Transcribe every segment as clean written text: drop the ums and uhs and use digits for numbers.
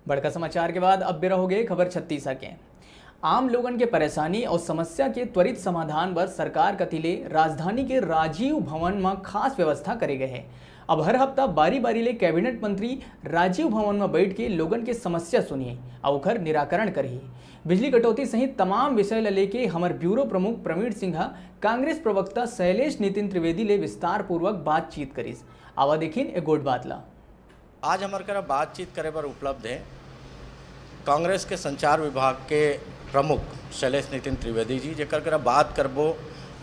बड़का समाचार के बाद अब बेरा हो गए खबर 36 के। आम लोगन के परेशानी और समस्या के त्वरित समाधान बर सरकार कतिले राजधानी के राजीव भवन में खास व्यवस्था करे गए हैं। अब हर हफ्ता बारी बारी ले कैबिनेट मंत्री राजीव भवन में बैठ के लोगन के समस्या सुनिए और ओकर निराकरण करिए। बिजली कटौती सहित तमाम विषय ल लेके हमार ब्यूरो प्रमुख प्रवीण सिंहा कांग्रेस प्रवक्ता शैलेश नितिन त्रिवेदी ले विस्तार पूर्वक बातचीत करीस। आवा देखिन एक गोट बात ला। आज हमारे करा बातचीत करे पर उपलब्ध है कांग्रेस के संचार विभाग के प्रमुख शैलेश नितिन त्रिवेदी जी, जेकर करा बात करबो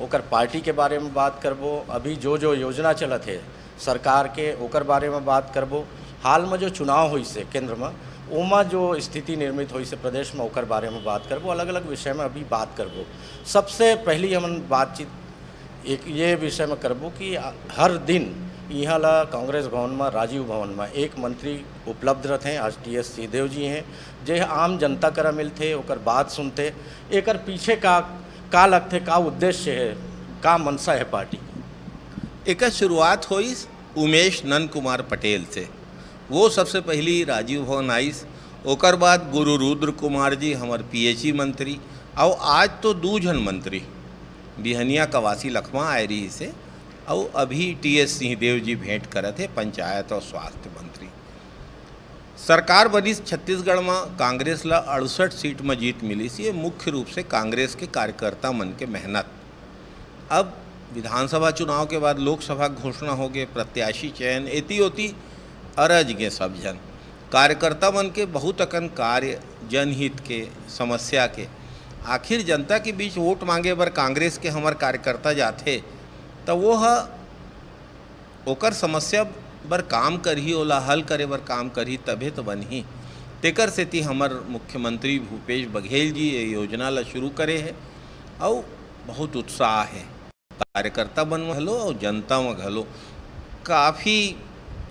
ओकर पार्टी के बारे में बात करबो, अभी जो योजना चलत है सरकार के ओकर बारे में बात करबो, हाल में जो चुनाव हुई से केंद्र में ओमा जो स्थिति निर्मित हुई से प्रदेश में ओकर बारे में बात करबो, अलग अलग विषय में अभी बात करबो। सबसे पहली हम बातचीत एक ये विषय में करबो कि हर दिन यहाँ ला कांग्रेस भवन में राजीव भवन में एक मंत्री उपलब्ध रहते हैं। आज टी एस सिंहदेव जी हैं जे आम जनता करा मिलते ओकर बात सुनते, एकर पीछे का लगते, का उद्देश्य है, का मनसा है पार्टी। एक शुरुआत हुई उमेश नंद कुमार पटेल से, वो सबसे पहली राजीव भवन आईस। ओकर बाद गुरु रुद्र कुमार जी हमार पीएचई मंत्री, और आज तो दू जन मंत्री बिहनिया कवासी लखमा आए रही से, और अभी टी एस सिंहदेव जी भेंट करे थे पंचायत और स्वास्थ्य मंत्री। सरकार बनी छत्तीसगढ़ में कांग्रेस ला 68 सीट में जीत मिली सी। ये मुख्य रूप से कांग्रेस के कार्यकर्ता मन के मेहनत। अब विधानसभा चुनाव के बाद लोकसभा घोषणा हो गए, प्रत्याशी चयन एती होती अरज गए सब जन कार्यकर्ता मन के बहुत अकन कार्य जनहित के समस्या के। आखिर जनता के बीच वोट मांगे बर कांग्रेस के हमार कार्यकर्ता जाते तो वो ओकर समस्या बर काम करही, ओला हल करे बर काम करही, तभे तो बनही। तेकर सेती हमार मुख्यमंत्री भूपेश बघेल जी ये योजना ला शुरू करे है, और बहुत उत्साह है कार्यकर्ता बन में घलो और जनता में घलो। काफ़ी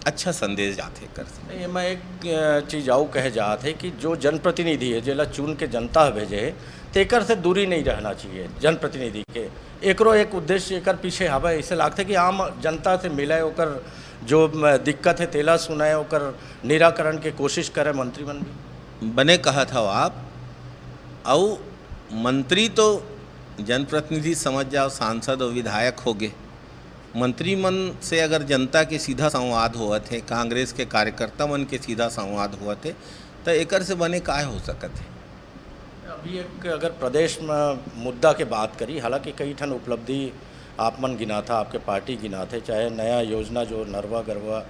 अच्छा संदेश जाते कर से। मैं एक चीज़ आऊ कहे जात है कि जो जनप्रतिनिधि है जेला चुन के जनता भेजे है तेकर से दूरी नहीं रहना चाहिए जनप्रतिनिधि के। एकरो एक उद्देश्य एकर पीछे हवा ऐसे लागते कि आम जनता से मिले, ओकर जो दिक्कत है तेला सुनाए, ओकर निराकरण के कोशिश करे मंत्रीमन भी बने कहा था आप। और मंत्री तो जनप्रतिनिधि समझ जाओ, सांसद और विधायक हो गए। मंत्री मन से अगर जनता के सीधा संवाद हुआ थे, कांग्रेस के कार्यकर्ता मन के सीधा संवाद हुआ थे, तो एकर से बने काय हो सकत है। अभी एक अगर प्रदेश में मुद्दा के बात करी, हालांकि कई ठन उपलब्धि आप मन गिना था, आपके पार्टी गिना थे, चाहे नया योजना जो नरवा गरवा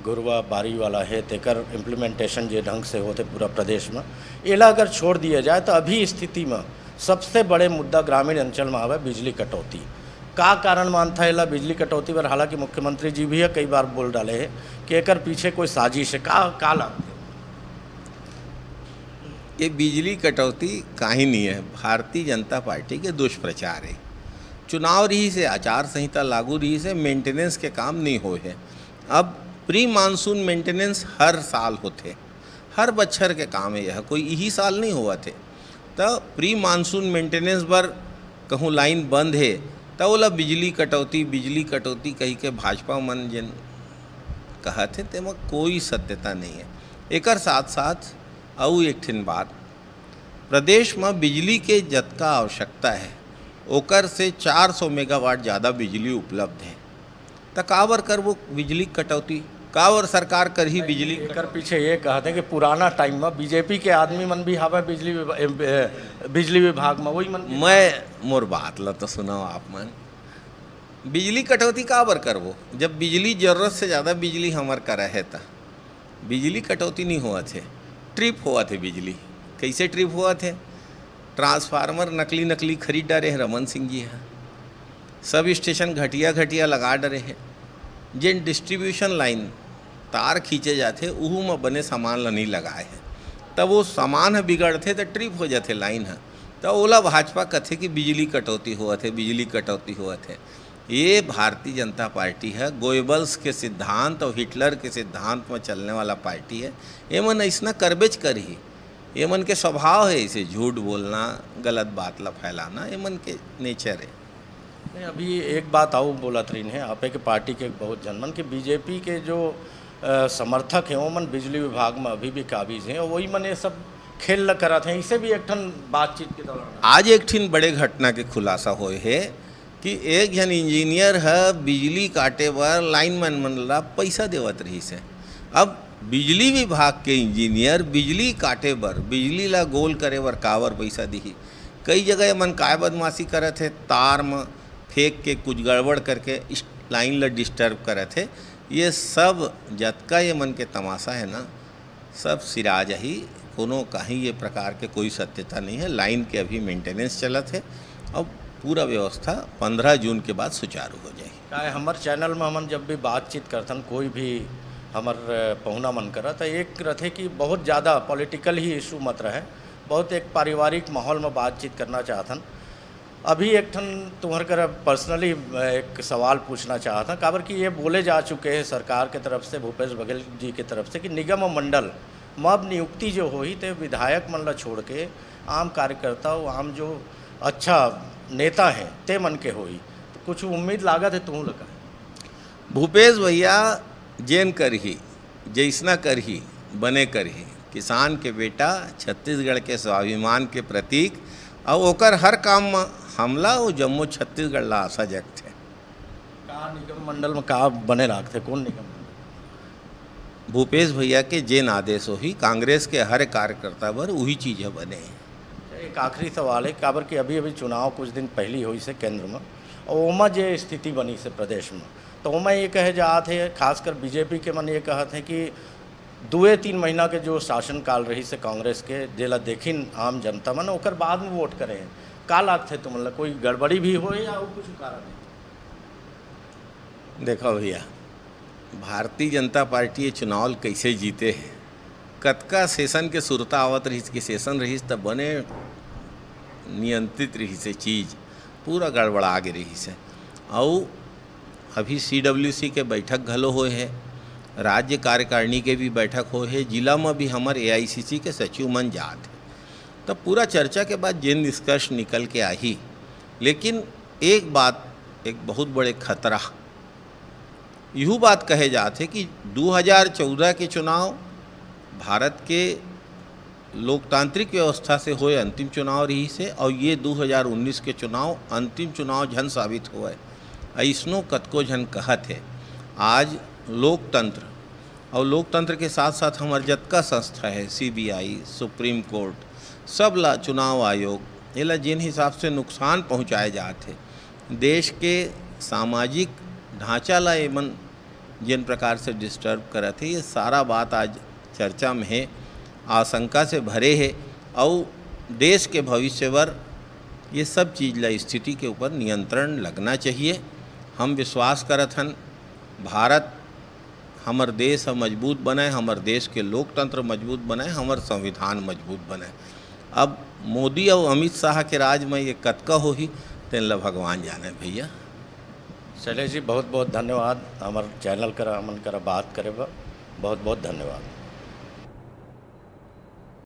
गुरवा बारी वाला है तेकर इम्प्लीमेंटेशन जे ढंग से होते पूरा प्रदेश में, एला अगर छोड़ दिया जाए तो अभी स्थिति में सबसे बड़े मुद्दा ग्रामीण अंचल में आवे बिजली कटौती। का कारण मानता है बिजली कटौती पर? हालांकि मुख्यमंत्री जी भी है कई बार बोल डाले हैं कि एकर पीछे कोई साजिश है, का लगता है? ये बिजली कटौती काहे नहीं है, भारतीय जनता पार्टी के दुष्प्रचार है। चुनाव रही से, आचार संहिता लागू रही से, मेंटेनेंस के काम नहीं हो है। अब प्री मानसून मेंटेनेंस हर साल होते, हर बच्छर के काम है, यह कोई यही साल नहीं हुआ थे। तो प्री मानसून मेंटेनेंस पर कहूँ लाइन बंद है तो बोला बिजली कटौती कही के भाजपा मन जिन कहा थे तेमा कोई सत्यता नहीं है। एकर साथ साथ और एक ठिन बात, प्रदेश में बिजली के जतका आवश्यकता है ओकर से 400 मेगावाट ज़्यादा बिजली उपलब्ध है। तो काबर कर वो बिजली कटौती, काबर सरकार कर ही बिजली एकर पीछे ये कहते हैं कि पुराना टाइम में बीजेपी के आदमी मन भी हवा बिजली विभाग में वही मन। मैं मोर बात ला तो सुनाओ आप मन। बिजली कटौती काबर करबो जब बिजली जरूरत से ज़्यादा बिजली हमार करा है तो बिजली कटौती नहीं हुआ थे, ट्रिप हुआ थे बिजली। कैसे ट्रिप हुआ थे? ट्रांसफार्मर नकली खरीद डाले हैं रमन सिंह जी हैं, सब स्टेशन घटिया लगा डरे हैं। जिन डिस्ट्रीब्यूशन लाइन तार खींचे जाते उहू में बने सामान ला नहीं लगाए हैं, तब वो सामान है बिगड़ते तो ट्रिप हो जाते लाइन है। तो ओला भाजपा कथे कि बिजली कटौती हुआ थे। ये भारतीय जनता पार्टी है, गोयबल्स के सिद्धांत और हिटलर के सिद्धांत में चलने वाला पार्टी है। ये मन ऐसा करबेच करी, ये मन के स्वभाव है इसे झूठ बोलना, गलत बात ला फैलाना, ये मन के नेचर है। नहीं, अभी एक बात आओ बोला तरीन है आप के पार्टी के बहुत जनमन कि बीजेपी के जो समर्थक हैं वो मन बिजली विभाग में अभी भी काबिज हैं और वही मन ये सब खेल करत हैं। इसे भी एक ठन बातचीत के दौरान आज एक ठिन बड़े घटना के खुलासा होए है कि एक जन इंजीनियर है बिजली काटे बर लाइनमैन मन ला पैसा देवत रही से। अब बिजली विभाग के इंजीनियर बिजली काटे बर बिजली ला गोल करे बर काबर पैसा दिही। कई जगह मन काय बदमाशी करत है, तार में फेंक के कुछ गड़बड़ करके इस लाइन ला डिस्टर्ब करत है। ये सब जतका ये मन के तमाशा है ना, सब सिरा जाही। कोनो कहीं ये प्रकार के कोई सत्यता नहीं है। लाइन के अभी मेंटेनेंस चलत है। अब पूरा व्यवस्था 15 जून के बाद सुचारू हो जाए। क्या हमार चैनल में हमन जब भी बातचीत करथन कोई भी हमार पहुना मन करा तो एक रथे कि बहुत ज़्यादा पॉलिटिकल ही इशू मत रहे, बहुत एक पारिवारिक माहौल में बातचीत करना चाहथन। अभी एक ठन तुम्हार कर पर्सनली एक सवाल पूछना चाहता काबर कि ये बोले जा चुके हैं सरकार के तरफ से, भूपेश बघेल जी के तरफ से कि निगम और मंडल में अब नियुक्ति जो हुई तो विधायक मन ला छोड़ के आम कार्यकर्ता आम जो अच्छा नेता हैं ते मन के होई। तो कुछ उम्मीद लागत है तुम लगा? भूपेश भैया जेन करही जैसना करही बने करही, किसान के बेटा, छत्तीसगढ़ के स्वाभिमान के प्रतीक और ओकर हर काम में हमला वो जम्मू छत्तीसगढ़ ला आशा जगत है। का निगम मंडल में का बने लागते कौन निगम मंडल? भूपेश भैया के जेन आदेश होही कांग्रेस के हर कार्यकर्ता पर वही चीज़ें बने। एक आखिरी सवाल है काबर कि अभी अभी चुनाव कुछ दिन पहली हुई से केंद्र में और ओमा जो स्थिति बनी से प्रदेश में, तो ओमा ये कहे जाते हैं खासकर बीजेपी के मन ये कहते हैं कि 2-3 महीना के जो शासनकाल रही से कांग्रेस के जेला देखिन आम जनता मन ओकर बाद में वोट करे हैं। का लागत है तुम मतलब कोई गड़बड़ी भी हो या कुछ कारण है? देखो भैया, भारतीय जनता पार्टी ये चुनाव कैसे जीते हैं, कतका सेशन के सुरता आवत रहीस कि सेशन रहीस तब बने नियंत्रित रही से चीज़ पूरा गड़बड़ा गे रही से। और अभी CWC के बैठक घलो होए है, राज्य कार्यकारिणी के भी बैठक हो है, जिला में भी हमारे AICC के सचिव मन जात है। तब पूरा चर्चा के बाद जिन निष्कर्ष निकल के आई, लेकिन एक बात, एक बहुत बड़े खतरा यूँ बात कहे जाते कि 2014 के चुनाव भारत के लोकतांत्रिक व्यवस्था से हुए अंतिम चुनाव रही से, और ये 2019 के चुनाव अंतिम चुनाव झन साबित हुआ है। ऐसनो कतको झन कहत है। आज लोकतंत्र और लोकतंत्र के साथ साथ हमार जतका संस्था है, CBI, सुप्रीम कोर्ट, सब ला चुनाव आयोग, ये ला जिन हिसाब से नुकसान पहुँचाए जाते, देश के सामाजिक ढांचा ला एमन जिन प्रकार से डिस्टर्ब करते, ये सारा बात आज चर्चा में है, आशंका से भरे है। और देश के भविष्य पर ये सब चीज़ ला स्थिति के ऊपर नियंत्रण लगना चाहिए। हम विश्वास करत हन भारत हमर देश मजबूत बने, हमर देश के लोकतंत्र मजबूत बने, हमर संविधान मजबूत बने। अब मोदी और अमित शाह के राज में ये कतका होही तेन ला भगवान जाने भैया। शैलेश जी बहुत बहुत धन्यवाद हमारे चैनल करा मन करा बात करे बहुत बहुत धन्यवाद।